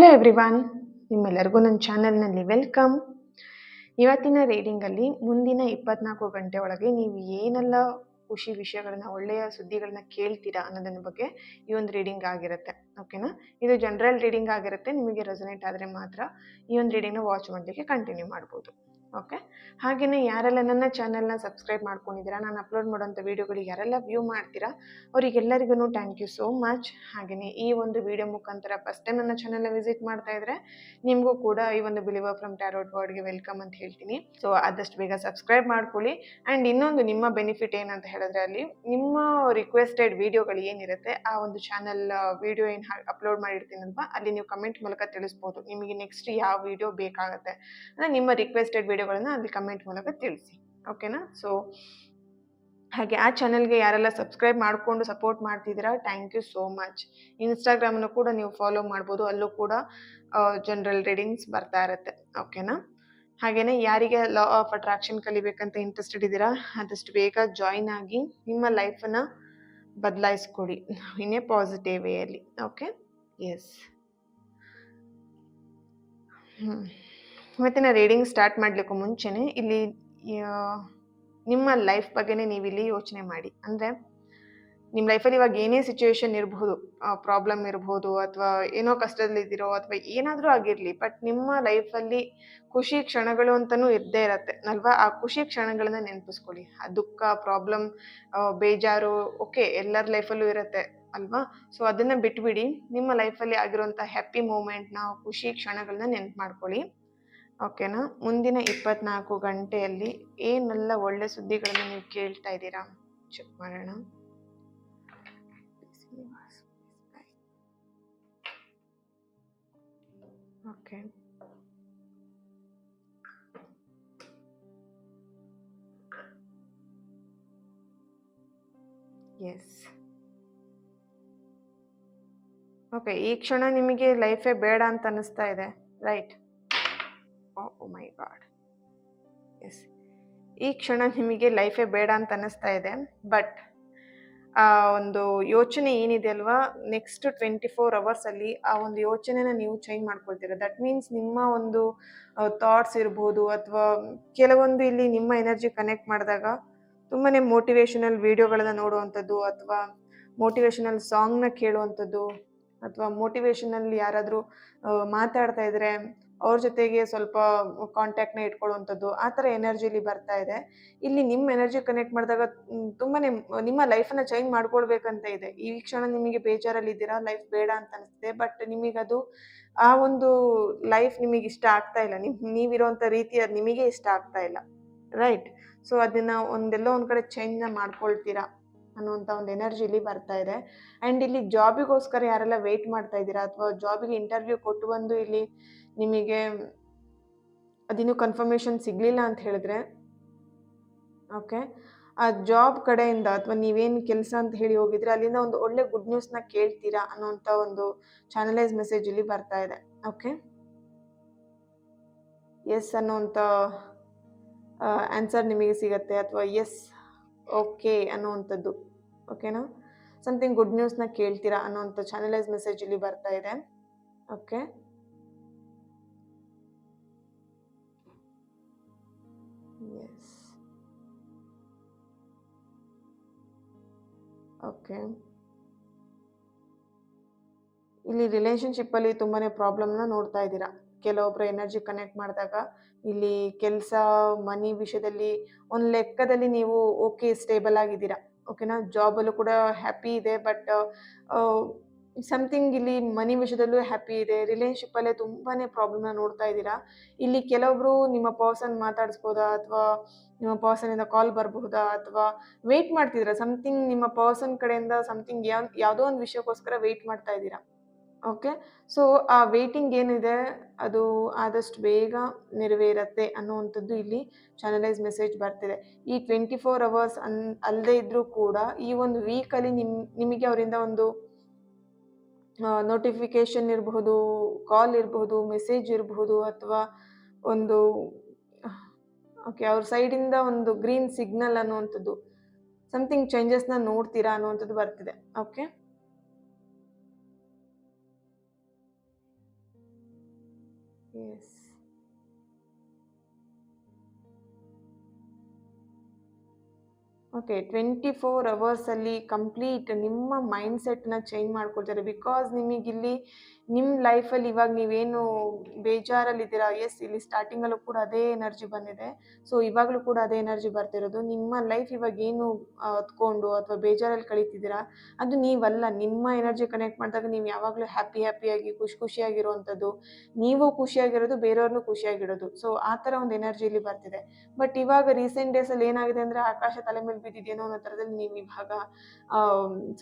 Hello everyone, ನಿಮ್ಮೆಲ್ಲರಿಗೂ ನನ್ನ ಚಾನಲ್ನಲ್ಲಿ ವೆಲ್ಕಮ್. ಇವತ್ತಿನ ರೀಡಿಂಗಲ್ಲಿ ಮುಂದಿನ 24 ಗಂಟೆ ಒಳಗೆ ನೀವು ಏನೆಲ್ಲ ಖುಷಿ ವಿಷಯಗಳನ್ನ, ಒಳ್ಳೆಯ ಸುದ್ದಿಗಳನ್ನ ಕೇಳ್ತೀರಾ ಅನ್ನೋದನ್ನ ಬಗ್ಗೆ ಈ ಒಂದು ರೀಡಿಂಗ್ ಆಗಿರುತ್ತೆ. ಓಕೆನಾ? ಇದು ಜನರಲ್ ರೀಡಿಂಗ್ ಆಗಿರುತ್ತೆ. ನಿಮಗೆ ರೆಸನೇಟ್ ಆದರೆ ಮಾತ್ರ ಈ ಒಂದು ರೀಡಿಂಗ್ನ ವಾಚ್ ಮಾಡಲಿಕ್ಕೆ ಕಂಟಿನ್ಯೂ ಮಾಡ್ಬೋದು. ಓಕೆ, ಹಾಗೆಯೇ ಯಾರೆಲ್ಲ ನನ್ನ ಚಾನಲ್ನ ಸಬ್ಸ್ಕ್ರೈಬ್ ಮಾಡ್ಕೊಂಡಿದ್ದೀರಾ, ನಾನು ಅಪ್ಲೋಡ್ ಮಾಡೋಂಥ ವೀಡಿಯೋಗಳಿಗೆ ಯಾರೆಲ್ಲ ವ್ಯೂ ಮಾಡ್ತೀರಾ ಅವರಿಗೆಲ್ಲರಿಗೂ ಥ್ಯಾಂಕ್ ಯು ಸೋ ಮಚ್. ಹಾಗೆಯೇ ಈ ಒಂದು ವಿಡಿಯೋ ಮುಖಾಂತರ ಫಸ್ಟ್ ಟೈಮ್ ನನ್ನ ಚಾನಲ್ನ ವಿಸಿಟ್ ಮಾಡ್ತಾ ಇದ್ರೆ ನಿಮಗೂ ಕೂಡ ಈ ಒಂದು ಬಿಲೀವರ್ ಫ್ರಮ್ ಟ್ಯಾರೋಟ್ ವರ್ಡ್ಗೆ ವೆಲ್ಕಮ್ ಅಂತ ಹೇಳ್ತೀನಿ. ಸೊ ಆದಷ್ಟು ಬೇಗ ಸಬ್ಸ್ಕ್ರೈಬ್ ಮಾಡ್ಕೊಳ್ಳಿ. ಆ್ಯಂಡ್ ಇನ್ನೊಂದು ನಿಮ್ಮ ಬೆನಿಫಿಟ್ ಏನಂತ ಹೇಳಿದ್ರೆ, ಅಲ್ಲಿ ನಿಮ್ಮ ರಿಕ್ವೆಸ್ಟೆಡ್ ವಿಡಿಯೋಗಳು ಏನಿರುತ್ತೆ ಆ ಒಂದು ಚಾನಲ್ ವಿಡಿಯೋ ಏನು ಅಪ್ಲೋಡ್ ಮಾಡಿರ್ತೀನಲ್ವಾ, ಅಲ್ಲಿ ನೀವು ಕಮೆಂಟ್ ಮೂಲಕ ತಿಳಿಸ್ಬೋದು ನಿಮಗೆ ನೆಕ್ಸ್ಟ್ ಯಾವ ವಿಡಿಯೋ ಬೇಕಾಗುತ್ತೆ. ಅಂದರೆ ನಿಮ್ಮ ರಿಕ್ವೆಸ್ಟೆಡ್ ವಿಡಿಯೋಗಳನ್ನ ಅಲ್ಲಿ ಕಮೆಂಟ್ ಮೂಲಕ ತಿಳಿಸಿ. ಓಕೆನಾ? ಸೊ ಹಾಗೆ ಆ ಚಾನಲ್ಗೆ ಯಾರೆಲ್ಲ ಸಬ್ಸ್ಕ್ರೈಬ್ ಮಾಡಿಕೊಂಡು ಸಪೋರ್ಟ್ ಮಾಡ್ತಿದ್ದೀರಾ, ಥ್ಯಾಂಕ್ ಯು ಸೋ ಮಚ್. ಇನ್ಸ್ಟಾಗ್ರಾಮನ್ನು ಕೂಡ ನೀವು ಫಾಲೋ ಮಾಡ್ಬೋದು, ಅಲ್ಲೂ ಕೂಡ ಜನರಲ್ ರೀಡಿಂಗ್ಸ್ ಬರ್ತಾ ಇರುತ್ತೆ. ಓಕೆನಾ? ಹಾಗೆಯೇ ಯಾರಿಗೆ ಲಾ ಆಫ್ ಅಟ್ರಾಕ್ಷನ್ ಕಲಿಬೇಕಂತ ಇಂಟ್ರೆಸ್ಟೆಡ್ ಇದ್ದೀರಾ ಆದಷ್ಟು ಬೇಗ ಜಾಯಿನ್ ಆಗಿ ನಿಮ್ಮ ಲೈಫನ್ನು ಬದಲಾಯಿಸ್ಕೊಡಿ ಇನ್ ಎ ಪಾಸಿಟಿವ್ ವೇಯಲ್ಲಿ. Okay, yes. ಇವತ್ತಿನ ರೀಡಿಂಗ್ ಸ್ಟಾರ್ಟ್ ಮಾಡಲಿಕ್ಕೂ ಮುಂಚೆನೇ ಇಲ್ಲಿ ನಿಮ್ಮ ಲೈಫ್ ಬಗ್ಗೆನೇ ನೀವಿಲ್ಲಿ ಯೋಚನೆ ಮಾಡಿ. ಅಂದರೆ ನಿಮ್ಮ ಲೈಫಲ್ಲಿ ಇವಾಗ ಏನೇ ಸಿಚುವೇಶನ್ ಇರಬಹುದು, ಪ್ರಾಬ್ಲಮ್ ಇರಬಹುದು, ಅಥವಾ ಏನೋ ಕಷ್ಟದಲ್ಲಿದ್ದೀರೋ, ಅಥವಾ ಏನಾದರೂ ಆಗಿರಲಿ, ಬಟ್ ನಿಮ್ಮ ಲೈಫಲ್ಲಿ ಖುಷಿ ಕ್ಷಣಗಳು ಅಂತಲೂ ಇದ್ದೇ ಇರತ್ತೆ ಅಲ್ವಾ? ಆ ಖುಷಿ ಕ್ಷಣಗಳನ್ನ ನೆನಪಿಸ್ಕೊಳ್ಳಿ. ಆ ದುಃಖ, ಪ್ರಾಬ್ಲಮ್, ಬೇಜಾರು, ಓಕೆ, ಎಲ್ಲರ ಲೈಫಲ್ಲೂ ಇರುತ್ತೆ ಅಲ್ವಾ? ಸೊ ಅದನ್ನು ಬಿಟ್ಬಿಡಿ, ನಿಮ್ಮ ಲೈಫಲ್ಲಿ ಆಗಿರೋಂಥ ಹ್ಯಾಪಿ ಮೂಮೆಂಟ್ನ, ಖುಷಿ ಕ್ಷಣಗಳನ್ನ ನೆನಪು ಮಾಡ್ಕೊಳ್ಳಿ. ಓಕೆನಾ? ಮುಂದಿನ 24 ಗಂಟೆಯಲ್ಲಿ ಏನೆಲ್ಲ ಒಳ್ಳೆ ಸುದ್ದಿಗಳನ್ನು ನೀವು ಕೇಳ್ತಾ ಇದ್ದೀರಾ ಚೆಕ್ ಮಾಡೋಣ. Okay, yes. ಓಕೆ, ಈ ಕ್ಷಣ ನಿಮಗೆ ಲೈಫೇ ಬೇಡ ಅಂತ ಅನ್ನಿಸ್ತಾ ಇದೆ, ರೈಟ್? ಓ ಮೈ ಗಾಡ್, ಎಸ್. ಈ ಕ್ಷಣ ನಿಮಗೆ ಲೈಫೇ ಬೇಡ ಅಂತ ಅನ್ನಿಸ್ತಾ ಇದೆ, ಬಟ್ ಆ ಒಂದು ಯೋಚನೆ ಏನಿದೆ ಅಲ್ವಾ, ನೆಕ್ಸ್ಟ್ 24 ಅವರ್ಸಲ್ಲಿ ಆ ಒಂದು ಯೋಚನೆನ ನೀವು ಚೇಂಜ್ ಮಾಡ್ಕೊಳ್ತೀರ. ದಟ್ ಮೀನ್ಸ್ ನಿಮ್ಮ ಒಂದು ಥಾಟ್ಸ್ ಇರ್ಬೋದು, ಅಥವಾ ಕೆಲವೊಂದು ಇಲ್ಲಿ ನಿಮ್ಮ ಎನರ್ಜಿ ಕನೆಕ್ಟ್ ಮಾಡಿದಾಗ ತುಂಬಾ ಮೋಟಿವೇಶನಲ್ ವಿಡಿಯೋಗಳನ್ನ ನೋಡುವಂಥದ್ದು, ಅಥವಾ ಮೋಟಿವೇಶನಲ್ ಸಾಂಗ್ನ ಕೇಳುವಂಥದ್ದು, ಅಥವಾ ಮೋಟಿವೇಶನಲ್ಲಿ ಯಾರಾದರೂ ಮಾತಾಡ್ತಾ ಇದ್ರೆ ಅವ್ರ ಜೊತೆಗೆ ಸ್ವಲ್ಪ ಕಾಂಟ್ಯಾಕ್ಟ್ನ ಇಟ್ಕೊಳ್ಳುವಂಥದ್ದು, ಆ ಥರ ಎನರ್ಜಿಲಿ ಬರ್ತಾ ಇದೆ. ಇಲ್ಲಿ ನಿಮ್ಮ ಎನರ್ಜಿ ಕನೆಕ್ಟ್ ಮಾಡಿದಾಗ ತುಂಬಾ ನಿಮ್ಮ ಲೈಫನ್ನು ಚೇಂಜ್ ಮಾಡ್ಕೊಳ್ಬೇಕಂತ ಇದೆ. ಈ ಕ್ಷಣ ನಿಮಗೆ ಬೇಜಾರಲ್ಲಿದ್ದೀರಾ, ಲೈಫ್ ಬೇಡ ಅಂತ ಅನಿಸ್ತಿದೆ, ಬಟ್ ನಿಮಗದು ಆ ಒಂದು ಲೈಫ್ ನಿಮಗೆ ಇಷ್ಟ ಆಗ್ತಾ ಇಲ್ಲ, ನೀವಿರೋಂಥ ರೀತಿ ಅದು ನಿಮಗೆ ಇಷ್ಟ ಆಗ್ತಾ ಇಲ್ಲ, ರೈಟ್? ಸೊ ಅದನ್ನು ಎಲ್ಲೋ ಒಂದು ಕಡೆ ಚೇಂಜ್ನ ಮಾಡ್ಕೊಳ್ತೀರಾ ಅನ್ನುವಂಥ ಒಂದು ಎನರ್ಜಿ ಇಲ್ಲಿ ಬರ್ತಾ ಇದೆ. ಆ್ಯಂಡ್ ಇಲ್ಲಿ ಜಾಬಿಗೋಸ್ಕರ ಯಾರೆಲ್ಲ ವೆಯ್ಟ್ ಮಾಡ್ತಾ ಇದ್ದೀರಾ, ಅಥವಾ ಜಾಬಿಗೆ ಇಂಟರ್ವ್ಯೂ ಕೊಟ್ಟು ಬಂದು ಇಲ್ಲಿ ನಿಮಗೆ ಅದಿನ್ನೂ ಕನ್ಫರ್ಮೇಷನ್ ಸಿಗಲಿಲ್ಲ ಅಂತ ಹೇಳಿದ್ರೆ, ಓಕೆ, ಆ ಜಾಬ್ ಕಡೆಯಿಂದ ಅಥವಾ ನೀವೇನು ಕೆಲಸ ಅಂತ ಹೇಳಿ ಹೋಗಿದ್ರೆ ಅಲ್ಲಿಂದ ಒಂದು ಒಳ್ಳೆ ಗುಡ್ ನ್ಯೂಸ್ನ ಕೇಳ್ತೀರಾ ಅನ್ನೋಂಥ ಒಂದು ಚಾನಲೈಸ್ ಮೆಸೇಜ್ ಇಲ್ಲಿ ಬರ್ತಾ ಇದೆ. ಓಕೆ, ಎಸ್ ಅನ್ನೋಂಥ ಆನ್ಸರ್ ನಿಮಗೆ ಸಿಗತ್ತೆ, ಅಥವಾ ಎಸ್ ಓಕೆ ಅನ್ನೋವಂಥದ್ದು. ಓಕೆನಾ? ಸಮಥಿಂಗ್ ಗುಡ್ ನ್ಯೂಸ್ನ ಕೇಳ್ತೀರಾ ಅನ್ನೋಂಥ ಚಾನಲೈಸ್ ಮೆಸೇಜ್ ಇಲ್ಲಿ ಬರ್ತಾ ಇದೆ. Okay, yes. ಓಕೆ, ಇಲ್ಲಿ ರಿಲೇಷನ್ಶಿಪ್ಪಲ್ಲಿ ತುಂಬಾ ಪ್ರಾಬ್ಲಮ್ನ ನೋಡ್ತಾ ಇದ್ದೀರಾ. ಕೆಲವೊಬ್ಬರು ಎನರ್ಜಿ ಕನೆಕ್ಟ್ ಮಾಡಿದಾಗ ಇಲ್ಲಿ ಕೆಲಸ, ಮನಿ ವಿಷಯದಲ್ಲಿ ಒಂದು ಲೆಕ್ಕದಲ್ಲಿ ನೀವು ಓಕೆ ಸ್ಟೇಬಲ್ ಆಗಿದ್ದೀರಾ. ಓಕೆನಾ? ಜಾಬಲ್ಲೂ ಕೂಡ ಹ್ಯಾಪಿ ಇದೆ, ಬಟ್ ಸಮಥಿಂಗ್ ಇಲ್ಲಿ ಮನಿ ವಿಷಯದಲ್ಲೂ ಹ್ಯಾಪಿ ಇದೆ. ರಿಲೇಷನ್ಶಿಪ್ಪಲ್ಲೇ ತುಂಬಾ ಪ್ರಾಬ್ಲಮ್ನ ನೋಡ್ತಾ ಇದ್ದೀರಾ. ಇಲ್ಲಿ ಕೆಲವೊಬ್ರು ನಿಮ್ಮ ಪರ್ಸನ್ ಮಾತಾಡಿಸ್ಬೋದಾ, ಅಥವಾ ನಿಮ್ಮ ಪರ್ಸನಿಂದ ಕಾಲ್ ಬರಬಹುದಾ, ಅಥವಾ ವೆಯ್ಟ್ ಮಾಡ್ತಿದ್ದೀರಾ ಸಮಥಿಂಗ್ ನಿಮ್ಮ ಪರ್ಸನ್ ಕಡೆಯಿಂದ ಸಮಥಿಂಗ್ ಯಾವುದೋ ಒಂದು ವಿಷಯಕ್ಕೋಸ್ಕರ ವೆಯ್ಟ್ ಮಾಡ್ತಾ ಇದ್ದೀರಾ. ಓಕೆ, ಸೊ ಆ ವೇಟಿಂಗ್ ಏನಿದೆ ಅದು ಆದಷ್ಟು ಬೇಗ ನೆರವೇರತ್ತೆ ಅನ್ನುವಂಥದ್ದು ಇಲ್ಲಿ ಚಾನಲೈಸ್ ಮೆಸೇಜ್ ಬರ್ತಿದೆ. ಈ 24 ಅವರ್ಸ್ ಅಲ್ಲದೆ ಇದ್ದರೂ ಕೂಡ ಈ ಒಂದು ವೀಕಲ್ಲಿ ನಿಮಗೆ ಅವರಿಂದ ಒಂದು ನೋಟಿಫಿಕೇಶನ್ ಇರಬಹುದು, ಕಾಲ್ ಇರಬಹುದು, ಮೆಸೇಜ್ ಇರಬಹುದು, ಅಥವಾ ಒಂದು ಓಕೆ ಅವ್ರ ಸೈಡಿಂದ ಒಂದು ಗ್ರೀನ್ ಸಿಗ್ನಲ್ ಅನ್ನುವಂಥದ್ದು, ಸಮಥಿಂಗ್ ಚೇಂಜಸ್ನ ನೋಡ್ತೀರಾ ಅನ್ನುವಂಥದ್ದು ಬರ್ತಿದೆ. Okay, yes. ಓಕೆ, 24 ಅವರ್ಸಲ್ಲಿ ಕಂಪ್ಲೀಟ್ ನಿಮ್ಮ ಮೈಂಡ್ಸೆಟ್ನ ಚೇಂಜ್ ಮಾಡ್ಕೊಳ್ತಾರೆ. ಬಿಕಾಸ್ ನಿಮಗಿಲ್ಲಿ ನಿಮ್ಮ ಲೈಫಲ್ಲಿ ಇವಾಗ ನೀವೇನು ಬೇಜಾರಲ್ಲಿದ್ದೀರಾ, ಎಸ್ ಇಲ್ಲಿ ಸ್ಟಾರ್ಟಿಂಗಲ್ಲೂ ಕೂಡ ಅದೇ ಎನರ್ಜಿ ಬಂದಿದೆ. ಸೊ ಇವಾಗಲೂ ಕೂಡ ಅದೇ ಎನರ್ಜಿ ಬರ್ತಿರೋದು. ನಿಮ್ಮ ಲೈಫ್ ಇವಾಗ ಏನು ಹೊತ್ಕೊಂಡು ಅಥವಾ ಬೇಜಾರಲ್ಲಿ ಕಳೀತಿದ್ದೀರಾ, ಅದು ನೀವಲ್ಲ. ನಿಮ್ಮ ಎನರ್ಜಿ ಕನೆಕ್ಟ್ ಮಾಡಿದಾಗ ನೀವು ಯಾವಾಗಲೂ ಹ್ಯಾಪಿಯಾಗಿ ಖುಷಿಯಾಗಿರುವಂಥದ್ದು, ನೀವು ಖುಷಿಯಾಗಿರೋದು, ಬೇರೆಯವ್ರನ್ನೂ ಖುಷಿಯಾಗಿಡೋದು. ಸೊ ಆ ಥರ ಒಂದು ಎನರ್ಜಿ ಇಲ್ಲಿ ಬರ್ತಿದೆ. ಬಟ್ ಇವಾಗ ರೀಸೆಂಟ್ ಡೇಸಲ್ಲಿ ಏನಾಗಿದೆ ಅಂದರೆ ಆಕಾಶ ತಲೆ ಮೇಲೆ ಬಿದ್ದಿದ್ದೇನೋ ಅನ್ನೋ ಥರದಲ್ಲಿ ನೀವು ಇವಾಗ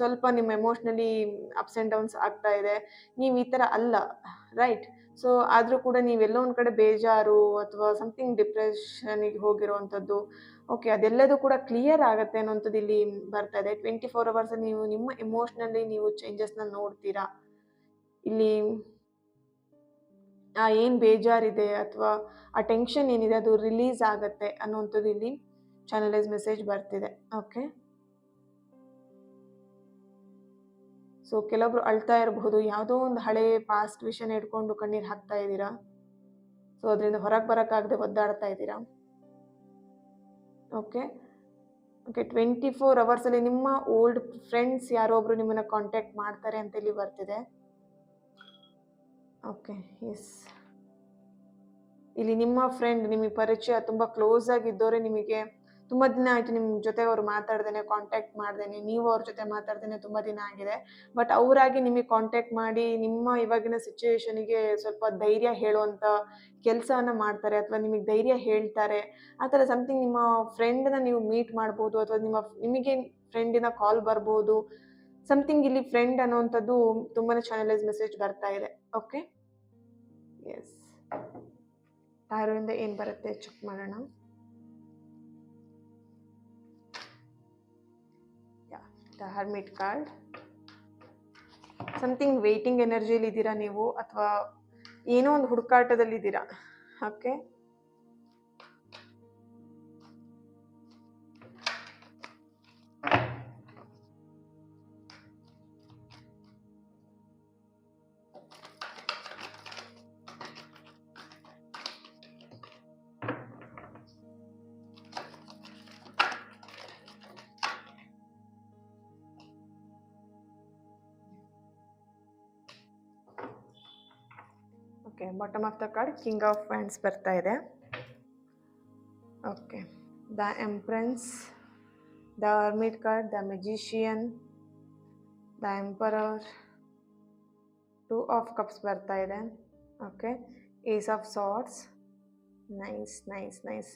ಸ್ವಲ್ಪ ನಿಮ್ಮ ಎಮೋಷ್ನಲಿ ಅಪ್ಸ್ ಆ್ಯಂಡ್ ಡೌನ್ಸ್ ಆಗ್ತಾ ಇದೆ. ನೀವು ಈ ಥರ ಅಲ್ಲ, ರೈಟ್? ಸೊ ಆದರೂ ಕೂಡ ನೀವೆಲ್ಲೋ ಒಂದು ಕಡೆ ಬೇಜಾರು ಅಥವಾ ಸಮಥಿಂಗ್ ಡಿಪ್ರೆಷನಿಗೆ ಹೋಗಿರೋವಂಥದ್ದು, ಓಕೆ, ಅದೆಲ್ಲದೂ ಕೂಡ ಕ್ಲಿಯರ್ ಆಗುತ್ತೆ ಅನ್ನೋಂಥದ್ದು ಇಲ್ಲಿ ಬರ್ತಾ ಇದೆ. 24 ಅವರ್ಸಲ್ಲಿ ನೀವು ನಿಮ್ಮ ಎಮೋಷ್ನಲಿ ನೀವು ಚೇಂಜಸ್ನ ನೋಡ್ತೀರಾ. ಇಲ್ಲಿ ಏನು ಬೇಜಾರಿದೆ ಅಥವಾ ಆ ಟೆನ್ಷನ್ ಏನಿದೆ ಅದು ರಿಲೀಸ್ ಆಗುತ್ತೆ ಅನ್ನೋವಂಥದ್ದು ಇಲ್ಲಿ ಚಾನಲೈಸ್ ಮೆಸೇಜ್ ಬರ್ತಿದೆ. ಓಕೆ, ಸೊ ಕೆಲವೊಬ್ರು ಅಳ್ತಾ ಇರಬಹುದು, ಯಾವುದೋ ಒಂದು ಹಳೆ ಪಾಸ್ಟ್ ವಿಷಯನ ಇಟ್ಕೊಂಡು ಕಣ್ಣೀರು ಹಾಕ್ತಾ ಇದ್ದೀರಾ. ಸೊ ಅದರಿಂದ ಹೊರಗೆ ಬರೋಕ್ಕಾಗದೆ ಒದ್ದಾಡ್ತಾ ಇದ್ದೀರಾ. ಓಕೆ ಓಕೆ 24 ಅವರ್ಸಲ್ಲಿ ನಿಮ್ಮ ಓಲ್ಡ್ ಫ್ರೆಂಡ್ಸ್ ಯಾರೋ ಒಬ್ರು ನಿಮ್ಮನ್ನು ಕಾಂಟ್ಯಾಕ್ಟ್ ಮಾಡ್ತಾರೆ ಅಂತ ಇಲ್ಲಿ ಬರ್ತಿದೆ. Okay, yes. ಇಲ್ಲಿ ನಿಮ್ಮ ಫ್ರೆಂಡ್, ನಿಮಗೆ ಪರಿಚಯ ತುಂಬ ಕ್ಲೋಸ್ ಆಗಿದ್ದವರೇ ನಿಮಗೆ ತುಂಬ ದಿನ ಆಯಿತು ನಿಮ್ಮ ಜೊತೆ ಅವ್ರು ಮಾತಾಡ್ದೇನೆ, ಕಾಂಟ್ಯಾಕ್ಟ್ ಮಾಡ್ದೇನೆ, ನೀವು ಅವ್ರ ಜೊತೆ ಮಾತಾಡ್ದೇನೆ ತುಂಬ ದಿನ ಆಗಿದೆ. ಬಟ್ ಅವರಾಗಿ ನಿಮಗೆ ಕಾಂಟ್ಯಾಕ್ಟ್ ಮಾಡಿ ನಿಮ್ಮ ಇವಾಗಿನ ಸಿಚುವೇಶನಿಗೆ ಸ್ವಲ್ಪ ಧೈರ್ಯ ಹೇಳುವಂಥ ಕೆಲಸವನ್ನು ಮಾಡ್ತಾರೆ ಅಥವಾ ನಿಮಗೆ ಧೈರ್ಯ ಹೇಳ್ತಾರೆ. ಆ ಥರ ಸಮಥಿಂಗ್ ನಿಮ್ಮ ಫ್ರೆಂಡನ್ನ ನೀವು ಮೀಟ್ ಮಾಡ್ಬೋದು ಅಥವಾ ನಿಮಗೆ ಫ್ರೆಂಡಿನ ಕಾಲ್ ಬರ್ಬೋದು. ಸಮಥಿಂಗ್ ಇಲ್ಲಿ ಫ್ರೆಂಡ್ ಅನ್ನೋವಂಥದ್ದು ತುಂಬಾ ಚಾನಲೈಸ್ ಮೆಸೇಜ್ ಬರ್ತಾ ಇದೆ. Okay, S. ಟಾರೋಯಿಂದ ಏನು ಬರುತ್ತೆ ಚೆಕ್ ಮಾಡೋಣ. The hermit card. Something waiting ಎನರ್ಜಿಯಲ್ಲಿ ಇದ್ದೀರಾ ನೀವು ಅಥವಾ ಏನೋ ಒಂದು ಹುಡುಕಾಟದಲ್ಲಿದ್ದೀರಾ. Okay, okay, bottom of the card king of wands ಬರ್ತಾ ಇದೆ. Okay, the empress, the hermit card, the magician, the emperor, 2 of cups ಬರ್ತಾ ಇದೆ. Okay, ace of swords. Nice.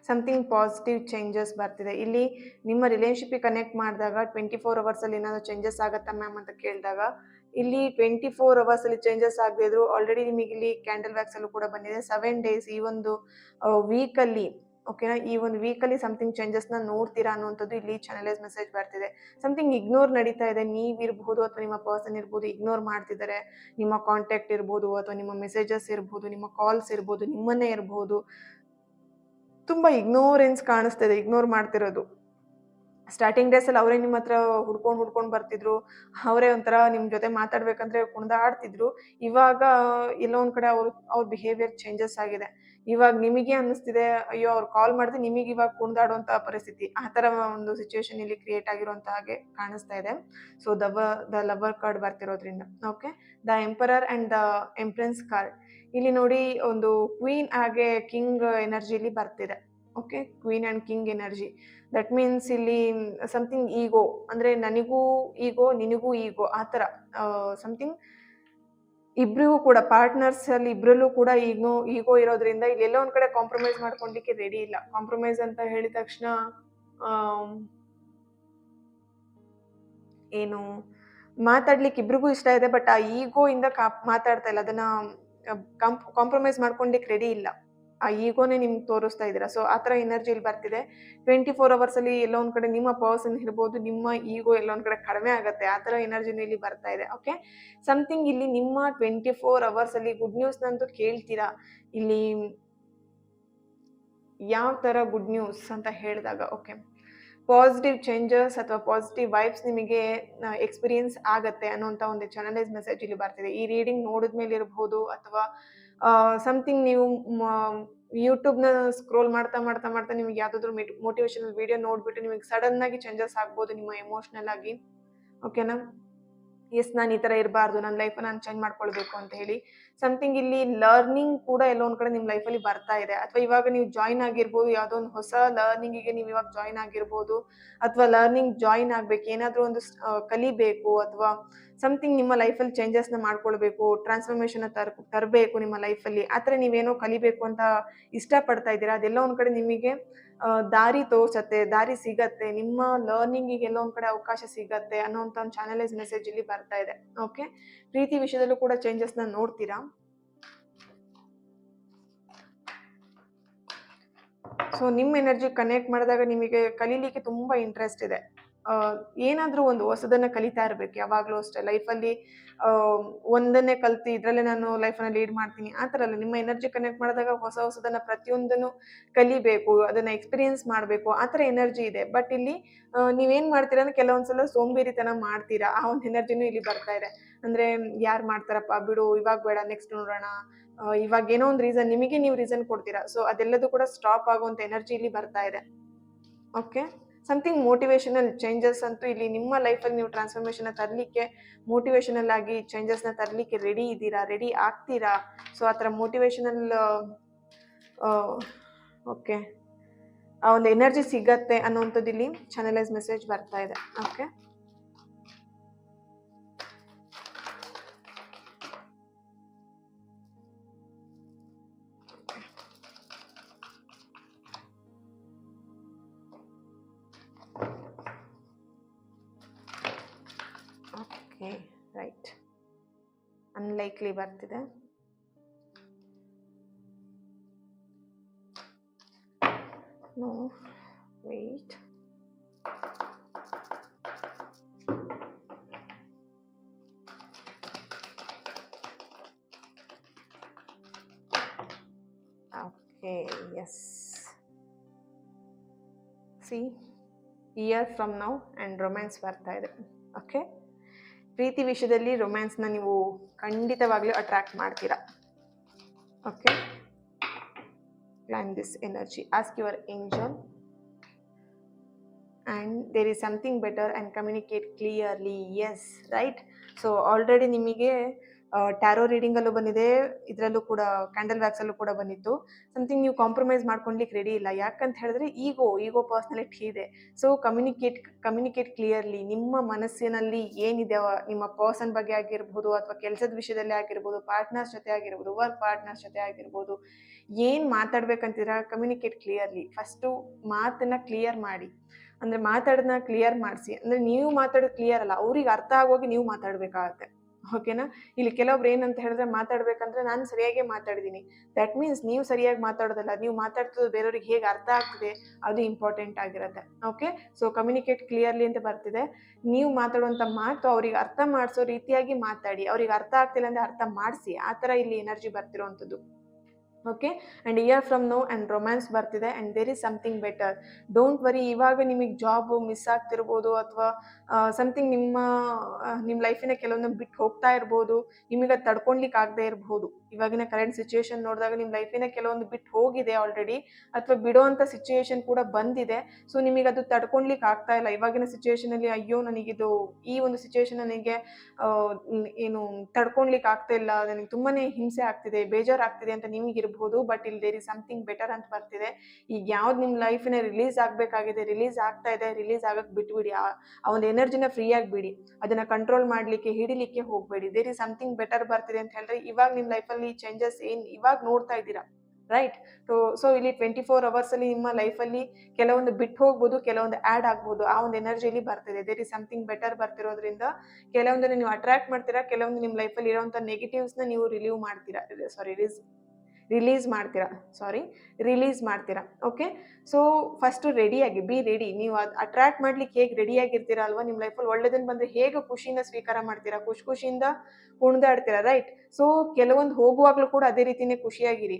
Something positive changes ಬರ್ತಿದೆ. ಇಲ್ಲಿ ನಿಮ್ಮ ರಿಲೇಶನ್ಶಿಪ್ಪಿಗೆ ಕನೆಕ್ಟ್ ಮಾಡಿದಾಗ 24 ಅವರ್ಸಲ್ಲಿ ಏನಾದರೂ ಚೇಂಜಸ್ ಆಗುತ್ತಾ ಮ್ಯಾಮ್ ಅಂತ ಕೇಳಿದಾಗ, ಇಲ್ಲಿ 24 ಅವರ್ಸಲ್ಲಿ ಚೇಂಜಸ್ ಆಗದೇ ಇದ್ರು ಆಲ್ರೆಡಿ ನಿಮಗೆ ಇಲ್ಲಿ ಕ್ಯಾಂಡಲ್ ವ್ಯಾಕ್ಸಲ್ಲೂ ಕೂಡ ಬಂದಿದೆ 7 ಡೇಸ್ ಈ ಒಂದು ವೀಕಲ್ಲಿ. ಓಕೆನಾ, ಈ ಒಂದು ವೀಕಲ್ಲಿ ಸಮಥಿಂಗ್ ಚೇಂಜಸ್ನ ನೋಡ್ತೀರಾ ಅನ್ನುವಂಥದ್ದು ಇಲ್ಲಿ ಚಾನಲೈಸ್ ಮೆಸೇಜ್ ಬರ್ತಿದೆ. ಸಮಥಿಂಗ್ ಇಗ್ನೋರ್ ನಡೀತಾ ಇದೆ, ನೀವಿರ್ಬೋದು ಅಥವಾ ನಿಮ್ಮ ಪರ್ಸನ್ ಇರ್ಬೋದು, ಇಗ್ನೋರ್ ಮಾಡ್ತಿದ್ದಾರೆ. ನಿಮ್ಮ ಕಾಂಟ್ಯಾಕ್ಟ್ ಇರ್ಬೋದು ಅಥವಾ ನಿಮ್ಮ ಮೆಸೇಜಸ್ ಇರ್ಬೋದು, ನಿಮ್ಮ ಕಾಲ್ಸ್ ಇರ್ಬೋದು, ನಿಮ್ಮನ್ನೇ ಇರ್ಬೋದು. ತುಂಬ ಇಗ್ನೋರೆನ್ಸ್ ಕಾಣಿಸ್ತಿದೆ, ಇಗ್ನೋರ್ ಮಾಡ್ತಿರೋದು. ಸ್ಟಾರ್ಟಿಂಗ್ ಡೇಸಲ್ಲಿ ಅವರೇ ನಿಮ್ಮ ಹತ್ರ ಹುಡ್ಕೊಂಡು ಬರ್ತಿದ್ರು, ಅವರೇ ಒಂಥರ ನಿಮ್ಮ ಜೊತೆ ಮಾತಾಡ್ಬೇಕಂದ್ರೆ ಕುಣಿದಾಡ್ತಿದ್ರು. ಇವಾಗ ಎಲ್ಲೋ ಒಂದು ಕಡೆ ಅವ್ರ ಬಿಹೇವಿಯರ್ ಚೇಂಜಸ್ ಆಗಿದೆ. ಇವಾಗ ನಿಮಗೆ ಅನ್ನಿಸ್ತಿದೆ, ಅಯ್ಯೋ ಅವ್ರು ಕಾಲ್ ಮಾಡಿದ್ರೆ ನಿಮಗೆ ಇವಾಗ ಕುಣಿದಾಡುವಂಥ ಪರಿಸ್ಥಿತಿ, ಆ ಥರ ಒಂದು ಸಿಚುವೇಶನ್ ಇಲ್ಲಿ ಕ್ರಿಯೇಟ್ ಆಗಿರುವಂಥ ಹಾಗೆ ಕಾಣಿಸ್ತಾ ಇದೆ. ಸೊ ದ ಲವರ್ ಕಾರ್ಡ್ ಬರ್ತಿರೋದ್ರಿಂದ. Okay, the emperor and the empress card. ಇಲ್ಲಿ ನೋಡಿ ಒಂದು ಕ್ವೀನ್ ಹಾಗೆ ಕಿಂಗ್ ಎನರ್ಜಿ ಇಲ್ಲಿ ಬರ್ತಿದೆ. Okay, queen and king energy. That means ಇಲ್ಲಿ ಸಮಥಿಂಗ್ ಈಗೋ, ಅಂದರೆ ನನಗೂ ಈಗೋ ನಿನಗೂ ಈಗೋ, ಆ ಥರ ಸಮಥಿಂಗ್ ಇಬ್ಬರಿಗೂ ಕೂಡ ಪಾರ್ಟ್ನರ್ಸಲ್ಲಿ ಇಬ್ಬರಲ್ಲೂ ಕೂಡ ಈಗೋ ಇರೋದ್ರಿಂದ ಇಲ್ಲೆಲ್ಲೋ ಒಂದು ಕಡೆ ಕಾಂಪ್ರಮೈಸ್ ಮಾಡ್ಕೊಳ್ಲಿಕ್ಕೆ ರೆಡಿ ಇಲ್ಲ. ಕಾಂಪ್ರಮೈಸ್ ಅಂತ ಹೇಳಿದ ತಕ್ಷಣ ಏನು ಮಾತಾಡ್ಲಿಕ್ಕೆ ಇಬ್ರಿಗೂ ಇಷ್ಟ ಇದೆ, ಬಟ್ ಆ ಈಗೋ ಇಂದ ಮಾತಾಡ್ತಾ ಇಲ್ಲ, ಅದನ್ನ ಕಾಂಪ್ರಮೈಸ್ ಮಾಡ್ಕೊಳ್ಲಿಕ್ಕೆ ರೆಡಿ ಇಲ್ಲ. ಆ ಈಗೋನೇ ನಿಮ್ಗೆ ತೋರಿಸ್ತಾ ಇದ್ದೀರಾ. ಸೊ ಆ ಥರ ಎನರ್ಜಿ ಇಲ್ಲಿ ಬರ್ತಿದೆ. 24 ಅವರ್ಸಲ್ಲಿ ಎಲ್ಲೋ ಒಂದು ಕಡೆ ನಿಮ್ಮ ಪರ್ಸನ್ ಇರ್ಬೋದು, ನಿಮ್ಮ ಈಗೋ ಎಲ್ಲೋ ಒಂದು ಕಡೆ ಕಡಿಮೆ ಆಗುತ್ತೆ, ಆ ಥರ ಎನರ್ಜಿನೂ ಇಲ್ಲಿ ಬರ್ತಾ ಇದೆ. ಓಕೆ, ಸಮಥಿಂಗ್ ಇಲ್ಲಿ ನಿಮ್ಮ 24 ಅವರ್ಸಲ್ಲಿ ಗುಡ್ ನ್ಯೂಸ್ನಂತೂ ಕೇಳ್ತೀರಾ. ಇಲ್ಲಿ ಯಾವ ಥರ ಗುಡ್ ನ್ಯೂಸ್ ಅಂತ ಹೇಳಿದಾಗ, ಓಕೆ, ಪಾಸಿಟಿವ್ ಚೇಂಜಸ್ ಅಥವಾ ಪಾಸಿಟಿವ್ ವೈಬ್ಸ್ ನಿಮಗೆ ಎಕ್ಸ್ಪೀರಿಯನ್ಸ್ ಆಗತ್ತೆ ಅನ್ನೋಂಥ ಒಂದು ಚಾನಲೈಸ್ ಮೆಸೇಜ್ ಇಲ್ಲಿ ಬರ್ತಿದೆ. ಈ ರೀಡಿಂಗ್ ನೋಡಿದ್ಮೇಲೆ ಇರ್ಬೋದು ಅಥವಾ ಸಮಥಿಂಗ್ ನೀವು ಯೂಟ್ಯೂಬ್ನ ಸ್ಕ್ರೋಲ್ ಮಾಡ್ತಾ ಮಾಡ್ತಾ ಮಾಡ್ತಾ ನಿಮ್ಗೆ ಯಾವುದಾದ್ರೂ ಮೋಟಿವೇಶನಲ್ ವಿಡಿಯೋ ನೋಡ್ಬಿಟ್ಟು ನಿಮಗೆ ಸಡನ್ ಆಗಿ ಚೇಂಜಸ್ ಆಗ್ಬೋದು ನಿಮ್ಮ ಎಮೋಷ್ನಲ್ ಆಗಿ. ಓಕೆನಾ? ಎಸ್, ನಾನು ಈ ಥರ ಇರಬಾರ್ದು, ನನ್ನ ಲೈಫ್ ನಾನು ಚೇಂಜ್ ಮಾಡ್ಕೊಳ್ಬೇಕು ಅಂತ ಹೇಳಿ ಸಮಥಿಂಗ್ ಇಲ್ಲಿ ಲರ್ನಿಂಗ್ ಕೂಡ ಎಲ್ಲೋ ಒಂದು ಕಡೆ ನಿಮ್ಮ ಲೈಫಲ್ಲಿ ಬರ್ತಾ ಇದೆ. ಅಥವಾ ಇವಾಗ ನೀವು ಜಾಯಿನ್ ಆಗಿರ್ಬೋದು, ಯಾವುದೋ ಒಂದು ಹೊಸ ಲರ್ನಿಂಗಿಗೆ ನೀವು ಇವಾಗ ಜಾಯಿನ್ ಆಗಿರ್ಬೋದು, ಅಥವಾ ಲರ್ನಿಂಗ್ ಜಾಯಿನ್ ಆಗ್ಬೇಕು, ಏನಾದರೂ ಒಂದು ಕಲಿಬೇಕು, ಅಥವಾ ಸಮಥಿಂಗ್ ನಿಮ್ಮ ಲೈಫಲ್ಲಿ ಚೇಂಜಸ್ನ ಮಾಡ್ಕೊಳ್ಬೇಕು, ಟ್ರಾನ್ಸ್ಫಾರ್ಮೇಷನ್ ತರಬೇಕು ನಿಮ್ಮ ಲೈಫಲ್ಲಿ. ಆ ಥರ ನೀವೇನೋ ಕಲಿಬೇಕು ಅಂತ ಇಷ್ಟಪಡ್ತಾ ಇದ್ದೀರಾ, ಅದೆಲ್ಲ ಒಂದು ಕಡೆ ನಿಮಗೆ ದಾರಿ ತೋರ್ಸತ್ತೆ, ದಾರಿ ಸಿಗತ್ತೆ, ನಿಮ್ಮ ಲರ್ನಿಂಗಿಗೆ ಎಲ್ಲೋ ಒಂದು ಕಡೆ ಅವಕಾಶ ಸಿಗತ್ತೆ ಅನ್ನೋಂಥ ಒಂದು ಚಾನಲೈಸ್ ಮೆಸೇಜ್ ಇಲ್ಲಿ ಬರ್ತಾ ಇದೆ. ಓಕೆ, ಪ್ರೀತಿ ವಿಷಯದಲ್ಲೂ ಕೂಡ ಚೇಂಜಸ್ನ ನೋಡ್ತೀರಾ. ಸೊ ನಿಮ್ಮ ಎನರ್ಜಿ ಕನೆಕ್ಟ್ ಮಾಡಿದಾಗ ನಿಮಗೆ ಕಲೀಲಿಕ್ಕೆ ತುಂಬಾ ಇಂಟ್ರೆಸ್ಟ್ ಇದೆ. ಏನಾದರೂ ಒಂದು ಹೊಸದನ್ನ ಕಲಿತಾ ಇರ್ಬೇಕು ಯಾವಾಗಲೂ ಅಷ್ಟೇ. ಲೈಫಲ್ಲಿ ಒಂದನ್ನೇ ಕಲ್ತು ಇದರಲ್ಲೇ ನಾನು ಲೈಫನ್ನ ಲೀಡ್ ಮಾಡ್ತೀನಿ ಆ ಥರ ಅಲ್ಲ. ನಿಮ್ಮ ಎನರ್ಜಿ ಕನೆಕ್ಟ್ ಮಾಡಿದಾಗ ಹೊಸ ಹೊಸದನ್ನ ಪ್ರತಿಯೊಂದನ್ನು ಕಲಿಬೇಕು, ಅದನ್ನ ಎಕ್ಸ್ಪೀರಿಯನ್ಸ್ ಮಾಡಬೇಕು, ಆ ಥರ ಎನರ್ಜಿ ಇದೆ. ಬಟ್ ಇಲ್ಲಿ ನೀವೇನು ಮಾಡ್ತೀರಾ ಅಂದ್ರೆ ಕೆಲವೊಂದ್ಸಲ ಸೋಂಬೇರಿತನ ಮಾಡ್ತೀರಾ, ಆ ಒಂದು ಎನರ್ಜಿನೂ ಇಲ್ಲಿ ಬರ್ತಾ ಇದೆ. ಅಂದ್ರೆ ಯಾರು ಮಾಡ್ತಾರಪ್ಪ ಬಿಡು, ಇವಾಗ ಬೇಡ, ನೆಕ್ಸ್ಟ್ ನೋಡೋಣ, ಇವಾಗ ಏನೋ ಒಂದು ರೀಸನ್ ನಿಮಗೆ ನೀವು ರೀಸನ್ ಕೊಡ್ತೀರಾ. ಸೊ ಅದೆಲ್ಲದೂ ಕೂಡ ಸ್ಟಾಪ್ ಆಗುವಂಥ ಎನರ್ಜಿ ಇಲ್ಲಿ ಬರ್ತಾ ಇದೆ. ಓಕೆ, ಸಮಥಿಂಗ್ ಮೋಟಿವೇಶನಲ್ ಚೇಂಜಸ್ ಅಂತೂ ಇಲ್ಲಿ ನಿಮ್ಮ ಲೈಫಲ್ಲಿ ನೀವು ಟ್ರಾನ್ಸ್ಫಾರ್ಮೇಷನ್ ತರಲಿಕ್ಕೆ, ಮೋಟಿವೇಶನಲ್ ಆಗಿ ಚೇಂಜಸ್ನ ತರಲಿಕ್ಕೆ ರೆಡಿ ಇದ್ದೀರಾ, ರೆಡಿ ಆಗ್ತೀರಾ. ಸೊ ಆ ಥರ ಮೋಟಿವೇಶನಲ್ ಓಕೆ ಆ ಒಂದು ಎನರ್ಜಿ ಸಿಗತ್ತೆ ಅನ್ನೋಂಥದ್ದು ಇಲ್ಲಿ ಚಾನಲೈಸ್ ಮೆಸೇಜ್ ಬರ್ತಾ ಇದೆ. ಓಕೆ, ಓಕೆ ರೈಟ್, ಅನ್ಲೈಕ್ಲಿ ಬರ್ತಿದೆ. No wait, okay yes, see year from now and romance ಬರ್ತಾ ಇದೆ. ಓಕೆ, ಪ್ರೀತಿ ವಿಷಯದಲ್ಲಿ ರೊಮ್ಯಾನ್ಸ್ನ ನೀವು ಖಂಡಿತವಾಗ್ಲೂ ಅಟ್ರಾಕ್ಟ್ ಮಾಡ್ತೀರಾ. Okay, climb this energy, ask your angel and there is something better and communicate clearly. Yes, right. So already ನಿಮಗೆ taro ರೀಡಿಂಗಲ್ಲೂ ಬಂದಿದೆ, ಇದರಲ್ಲೂ ಕೂಡ ಕ್ಯಾಂಡಲ್ ವ್ಯಾಕ್ಸಲ್ಲೂ ಕೂಡ ಬಂದಿತ್ತು. ಸಮಥಿಂಗ್ ನೀವು ಕಾಂಪ್ರಮೈಸ್ ಮಾಡ್ಕೊಳ್ಲಿಕ್ಕೆ ರೆಡಿ ಇಲ್ಲ. ಯಾಕಂತ ಹೇಳಿದ್ರೆ ಈಗೋ ಪರ್ಸ್ನಾಲಿಟಿ ಇದೆ. So communicate clearly. ನಿಮ್ಮ ಮನಸ್ಸಿನಲ್ಲಿ ಏನಿದೆ, ನಿಮ್ಮ ಪರ್ಸನ್ ಬಗ್ಗೆ ಆಗಿರ್ಬೋದು, ಅಥವಾ ಕೆಲಸದ ವಿಷಯದಲ್ಲೇ ಆಗಿರ್ಬೋದು, ಪಾರ್ಟ್ನರ್ಸ್ ಜೊತೆ ಆಗಿರ್ಬೋದು, ವರ್ಕ್ ಪಾರ್ಟ್ನರ್ಸ್ ಜೊತೆ ಆಗಿರ್ಬೋದು, ಏನು ಮಾತಾಡ್ಬೇಕಂತೀರಾ ಕಮ್ಯುನಿಕೇಟ್ ಕ್ಲಿಯರ್ಲಿ. ಫಸ್ಟು ಮಾತನ್ನ ಕ್ಲಿಯರ್ ಮಾಡಿ, ಅಂದರೆ ಮಾತಾಡೋದನ್ನ ಕ್ಲಿಯರ್ ಮಾಡಿಸಿ. ಅಂದರೆ ನೀವು ಮಾತಾಡೋದು ಕ್ಲಿಯರ್ ಅಲ್ಲ, ಅವ್ರಿಗೆ ಅರ್ಥ ಆಗೋಗಿ ನೀವು ಮಾತಾಡಬೇಕಾಗತ್ತೆ. ಓಕೆನಾ? ಇಲ್ಲಿ ಕೆಲವೊಬ್ರು ಏನಂತ ಹೇಳಿದ್ರೆ ಮಾತಾಡ್ಬೇಕಂದ್ರೆ ನಾನು ಸರಿಯಾಗಿ ಮಾತಾಡಿದ್ದೀನಿ, ದಟ್ ಮೀನ್ಸ್ ನೀವು ಸರಿಯಾಗಿ ಮಾತಾಡೋದಲ್ಲ, ನೀವು ಮಾತಾಡ್ತದ್ದು ಬೇರೆಯವ್ರಿಗೆ ಹೇಗೆ ಅರ್ಥ ಆಗ್ತಿದೆ ಅದು ಇಂಪಾರ್ಟೆಂಟ್ ಆಗಿರುತ್ತೆ. ಓಕೆ, ಸೊ ಕಮ್ಯುನಿಕೇಟ್ ಕ್ಲಿಯರ್ಲಿ ಅಂತ ಬರ್ತಿದೆ. ನೀವು ಮಾತಾಡುವಂಥ ಮಾತು ಅವ್ರಿಗೆ ಅರ್ಥ ಮಾಡಿಸೋ ರೀತಿಯಾಗಿ ಮಾತಾಡಿ, ಅವ್ರಿಗೆ ಅರ್ಥ ಆಗ್ತಿಲ್ಲ ಅಂದರೆ ಅರ್ಥ ಮಾಡಿಸಿ. ಆ ಥರ ಇಲ್ಲಿ ಎನರ್ಜಿ ಬರ್ತಿರೋವಂಥದ್ದು. Okay, and year from now and romance ಬರ್ತಿದೆ and there is something better. Don't worry. ಇವಾಗ ನಿಮಗೆ ಜಾಬು ಮಿಸ್ ಆಗ್ತಿರ್ಬೋದು, ಅಥವಾ ಸಮಥಿಂಗ್ ನಿಮ್ಮ ಲೈಫಿನ ಕೆಲವೊಂದು ಬಿಟ್ಟು ಹೋಗ್ತಾ ಇರ್ಬೋದು, ನಿಮಗೆ ಅದು ತಡ್ಕೊಳ್ಲಿಕ್ಕೆ ಆಗದೆ ಇರ್ಬೋದು. ಇವಾಗಿನ ಕರೆಂಟ್ ಸಿಚುವೇಶನ್ ನೋಡಿದಾಗ ನಿಮ್ಮ ಲೈಫಿನ ಕೆಲವೊಂದು ಬಿಟ್ಟು ಹೋಗಿದೆ ಆಲ್ರೆಡಿ, ಅಥವಾ ಬಿಡೋವಂಥ ಸಿಚುವೇಶನ್ ಕೂಡ ಬಂದಿದೆ. ಸೊ ನಿಮಗೆ ಅದು ತಡ್ಕೊಳ್ಲಿಕ್ಕೆ ಆಗ್ತಾ ಇಲ್ಲ ಇವಾಗಿನ ಸಿಚುವೇಶನಲ್ಲಿ. ಅಯ್ಯೋ ನನಗಿದು ಈ ಒಂದು ಸಿಚುವೇಶನ್ ನನಗೆ ಏನು ತಡ್ಕೊಳ್ಲಿಕ್ಕೆ ಆಗ್ತಾ ಇಲ್ಲ, ನನಗೆ ತುಂಬಾ ಹಿಂಸೆ ಆಗ್ತಿದೆ, ಬೇಜಾರಾಗ್ತಿದೆ ಅಂತ ನಿಮಗಿರ್ಬೋದು. ಬಟ್ ಇಲ್ಲಿ ದೇರ್ ಇಸ್ ಸಮಥಿಂಗ್ ಬೆಟರ್ ಅಂತ ಬರ್ತಿದೆ. ಈಗ ಯಾವ್ದು ನಿಮ್ಮ ಲೈಫಿನ ರಿಲೀಸ್ ಆಗಬೇಕಾಗಿದೆ, ರಿಲೀಸ್ ಆಗ್ತಾ ಇದೆ, ರಿಲೀಸ್ ಆಗಕ್ಕೆ ಬಿಟ್ಬಿಡಿ. ಆ ಒಂದು ಎನರ್ಜಿನ ಫ್ರೀಯಾಗಿ ಬಿಡಿ, ಅದನ್ನ ಕಂಟ್ರೋಲ್ ಮಾಡಲಿಕ್ಕೆ ಹಿಡಿಲಿಕ್ಕೆ ಹೋಗಬೇಡಿ. ದೇರ್ ಇಸ್ ಸಮಥಿಂಗ್ ಬೆಟರ್ ಬರ್ತಿದೆ ಅಂತ ಹೇಳಿದ್ರೆ ಇವಾಗ ನಿಮ್ಮ ಲೈಫಲ್ಲಿ ಚೇಂಜಸ್ ಏನು ಇವಾಗ ನೋಡ್ತಾ ಇದ್ದೀರಾ, ರೈಟ್. ಸೊ ಇಲ್ಲಿ 24 ಅವರ್ಸಲ್ಲಿ ನಿಮ್ಮ ಲೈಫಲ್ಲಿ ಕೆಲವೊಂದು ಬಿಟ್ಟು ಹೋಗ್ಬೋದು, ಕೆಲವೊಂದು ಆ್ಯಡ್ ಆಗ್ಬೋದು. ಆ ಒಂದು ಎನರ್ಜಿಲಿ ಬರ್ತಿದೆ. ದೇರ್ ಇಸ್ ಸಮಥಿಂಗ್ ಬೆಟರ್ ಬರ್ತಿರೋದ್ರಿಂದ ಕೆಲವೊಂದನ್ನು ನೀವು ಅಟ್ರಾಕ್ಟ್ ಮಾಡ್ತೀರಾ, ಕೆಲವೊಂದು ನಿಮ್ಮ ಲೈಫಲ್ಲಿ ಇರೋವಂಥ ನೆಗೆಟಿವ್ಸ್ನ ನೀವು ರಿಲೀಸ್ ಮಾಡ್ತೀರಾ. ಓಕೆ, ಸೊ ಫಸ್ಟು ರೆಡಿಯಾಗಿ ಬಿ ರೆಡಿ. ನೀವು ಅದು ಅಟ್ರಾಕ್ಟ್ ಮಾಡ್ಲಿಕ್ಕೆ ಹೇಗೆ ರೆಡಿಯಾಗಿರ್ತೀರಾ ಅಲ್ವಾ, ನಿಮ್ಮ ಲೈಫಲ್ಲಿ ಒಳ್ಳೆದನ್ನು ಬಂದರೆ ಹೇಗೆ ಖುಷಿಯಿಂದ ಸ್ವೀಕಾರ ಮಾಡ್ತೀರಾ, ಖುಷಿಯಿಂದ ಕುಣಿದಾಡ್ತೀರಾ, ರೈಟ್. ಸೊ ಕೆಲವೊಂದು ಹೋಗುವಾಗಲೂ ಕೂಡ ಅದೇ ರೀತಿನೇ ಖುಷಿಯಾಗಿರಿ.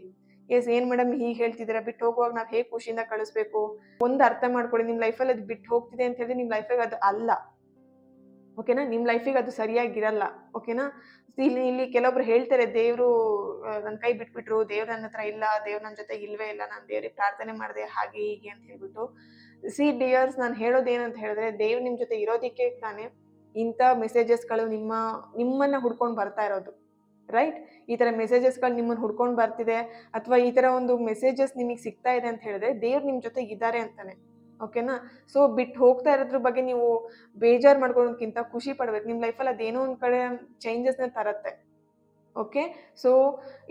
ಎಸ್, ಏನು ಮೇಡಮ್ ಹೀಗೆ ಹೇಳ್ತಿದ್ದೀರಾ, ಬಿಟ್ಟು ಹೋಗುವಾಗ ನಾವು ಹೇಗೆ ಖುಷಿಯಿಂದ ಕಳಿಸ್ಬೇಕು? ಒಂದು ಅರ್ಥ ಮಾಡ್ಕೊಳ್ಳಿ, ನಿಮ್ಮ ಲೈಫಲ್ಲಿ ಅದು ಬಿಟ್ಟು ಹೋಗ್ತಿದೆ ಅಂತ ಹೇಳಿದ್ರೆ ನಿಮ್ಮ ಲೈಫಾಗ ಅದು ಅಲ್ಲ. ಓಕೆನಾ? ನಿಮ್ಮ ಲೈಫಿಗೆ ಅದು ಸರಿಯಾಗಿರಲ್ಲ. ಓಕೆನಾ? ಇಲ್ಲಿ ಇಲ್ಲಿ ಕೆಲವೊಬ್ರು ಹೇಳ್ತಾರೆ ದೇವ್ರು ನನ್ನ ಕೈ ಬಿಟ್ಬಿಟ್ರು, ದೇವ್ರು ನನ್ನ ಹತ್ರ ಇಲ್ಲ, ದೇವ್ರು ನನ್ನ ಜೊತೆಗೆ ಇಲ್ವೇ ಇಲ್ಲ, ನಾನು ದೇವ್ರಿಗೆ ಪ್ರಾರ್ಥನೆ ಮಾಡಿದೆ ಹಾಗೆ ಹೀಗೆ ಅಂತ ಹೇಳ್ಬಿಟ್ಟು. ಸಿ ಡಿಯರ್ಸ್, ನಾನು ಹೇಳೋದೇನಂತ ಹೇಳಿದ್ರೆ ದೇವ್ರು ನಿಮ್ಮ ಜೊತೆ ಇರೋದಕ್ಕೆ ತಾನೇ ಇಂಥ ಮೆಸೇಜಸ್ಗಳು ನಿಮ್ಮನ್ನ ಹುಡ್ಕೊಂಡು ಬರ್ತಾ ಇರೋದು. ರೈಟ್? ಈ ಥರ ಮೆಸೇಜಸ್ಗಳು ನಿಮ್ಮನ್ನ ಹುಡ್ಕೊಂಡು ಬರ್ತಿದೆ ಅಥವಾ ಈ ಥರ ಒಂದು ಮೆಸೇಜಸ್ ನಿಮಗೆ ಸಿಗ್ತಾ ಇದೆ ಅಂತ ಹೇಳಿದ್ರೆ ದೇವ್ರು ನಿಮ್ಮ ಜೊತೆಗಿದ್ದಾರೆ ಅಂತಾನೆ. ಓಕೆನಾ? ಸೊ ಬಿಟ್ಟು ಹೋಗ್ತಾ ಇರೋದ್ರ ಬಗ್ಗೆ ನೀವು ಬೇಜಾರು ಮಾಡ್ಕೊಳ್ಳೋದಕ್ಕಿಂತ ಖುಷಿ ಪಡ್ಬೇಕು. ನಿಮ್ಮ ಲೈಫಲ್ಲಿ ಅದೇನೋ ಒಂದು ಕಡೆ ಚೇಂಜಸ್‌ನ ತರತ್ತೆ. ಓಕೆ? ಸೊ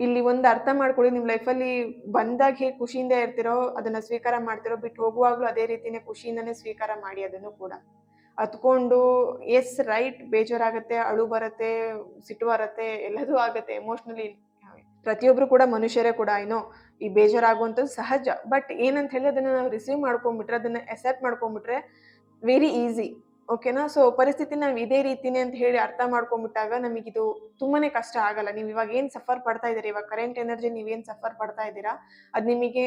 ಇಲ್ಲಿ ಒಂದು ಅರ್ಥ ಮಾಡ್ಕೊಳ್ಳಿ, ನಿಮ್ಮ ಲೈಫಲ್ಲಿ ಬಂದಾಗ ಹೇಗೆ ಖುಷಿಯಿಂದ ಇರ್ತೀರೋ, ಅದನ್ನ ಸ್ವೀಕಾರ ಮಾಡ್ತಿರೋ, ಬಿಟ್ಟು ಹೋಗುವಾಗಲೂ ಅದೇ ರೀತಿನೇ ಖುಷಿಯಿಂದನೇ ಸ್ವೀಕಾರ ಮಾಡಿ ಅದನ್ನು ಕೂಡ. ಹತ್ಕೊಂಡು ಎಸ್ ರೈಟ್, ಬೇಜಾರಾಗತ್ತೆ, ಅಳು ಬರತ್ತೆ, ಸಿಟ್ಟು ಬರತ್ತೆ, ಎಲ್ಲದೂ ಆಗತ್ತೆ ಎಮೋಷ್ನಲಿ. ಪ್ರತಿಯೊಬ್ರು ಕೂಡ ಮನುಷ್ಯರೇ ಕೂಡ, ಏನೋ ಈ ಬೇಜಾರಾಗುವಂಥದ್ದು ಸಹಜ. ಬಟ್ ಏನಂತ ಹೇಳಿ ಅದನ್ನ ನಾವು ರಿಸೀವ್ ಮಾಡ್ಕೊಂಡ್ಬಿಟ್ರೆ, ಅದನ್ನ ಅಕ್ಸೆಪ್ಟ್ ಮಾಡ್ಕೊಂಡ್ಬಿಟ್ರೆ ವೆರಿ ಈಸಿ. ಓಕೆನಾ? ಸೊ ಪರಿಸ್ಥಿತಿ ನಾವು ಇದೇ ರೀತಿನೇ ಅಂತ ಹೇಳಿ ಅರ್ಥ ಮಾಡ್ಕೊಂಡ್ಬಿಟ್ಟಾಗ ನಮಗಿದು ತುಂಬಾನೇ ಕಷ್ಟ ಆಗಲ್ಲ. ನೀವು ಇವಾಗ ಏನ್ ಸಫರ್ ಪಡ್ತಾ ಇದ್ದೀರಾ, ಇವಾಗ ಕರೆಂಟ್ ಎನರ್ಜಿ ನೀವೇನ್ ಸಫರ್ ಪಡ್ತಾ ಇದ್ದೀರಾ, ಅದ್ ನಿಮಗೆ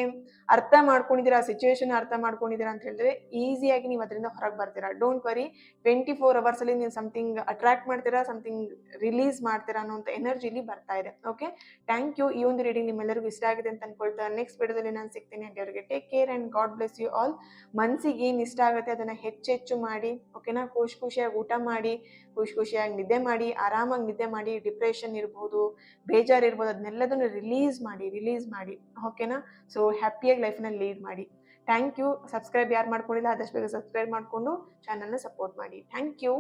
ಅರ್ಥ ಮಾಡ್ಕೊಂಡಿದ್ದೀರಾ, ಆ ಸಿಚುವೇಶನ್ ಅರ್ಥ ಮಾಡ್ಕೊಂಡಿದ್ದೀರಾ ಅಂತ ಹೇಳಿದ್ರೆ ಈಸಿಯಾಗಿ ನೀವು ಅದರಿಂದ ಹೊರಗೆ ಬರ್ತೀರಾ. ಡೋಂಟ್ ವರಿ, 24 ಅವರ್ಸ್ ಅಲ್ಲಿ ನೀವು ಸಮಥಿಂಗ್ ಅಟ್ರಾಕ್ಟ್ ಮಾಡ್ತೀರಾ, ಸಮಥಿಂಗ್ ರಿಲೀಸ್ ಮಾಡ್ತೀರಾ ಅನ್ನೋಂಥ ಎನರ್ಜಿ ಇಲ್ಲಿ ಬರ್ತಾ ಇದೆ. Okay, thank you. ಈ ಒಂದು ರೀಡಿಂಗ್ ನಿಮ್ಮೆಲ್ಲರಿಗೂ ಇಷ್ಟ ಆಗಿದೆ ಅಂತ ಅನ್ಕೊಳ್ತಾ ನೆಕ್ಸ್ಟ್ ವಿಡಿಯೋದಲ್ಲಿ ನಾನು ಸಿಗ್ತೀನಿ. ಅಲ್ಲಿವರೆಗೆ take care and God bless you all. ಮನ್ಸಿಗೆ ಏನ್ ಇಷ್ಟ ಆಗುತ್ತೆ ಅದನ್ನ ಹೆಚ್ಚೆಚ್ಚು ಮಾಡಿ. ಓಕೆನಾ? ಖುಷಿಯಾಗಿ ಊಟ ಮಾಡಿ, ಖುಷಿಯಾಗಿ ನಿದ್ದೆ ಮಾಡಿ, ಆರಾಮಾಗಿ ನಿದ್ದೆ ಮಾಡಿ. ಡಿಪ್ರೆಷನ್ ಇರ್ಬೋದು, ಬೇಜಾರು ಇರ್ಬೋದು, ಅದನ್ನೆಲ್ಲದನ್ನು ರಿಲೀಸ್ ಮಾಡಿ. ಓಕೆನಾ? ಸೊ ಹ್ಯಾಪಿಯಾಗಿ ಲೈಫ್ನ ಲೀಡ್ ಮಾಡಿ. Thank you. ಸಬ್ಸ್ಕ್ರೈಬ್ ಯಾರು ಮಾಡ್ಕೊಂಡಿಲ್ಲ ಆದಷ್ಟು ಬೇಗ ಸಬ್ಸ್ಕ್ರೈಬ್ ಮಾಡಿಕೊಂಡು ಚಾನಲ್ನ ಸಪೋರ್ಟ್ ಮಾಡಿ. Thank you.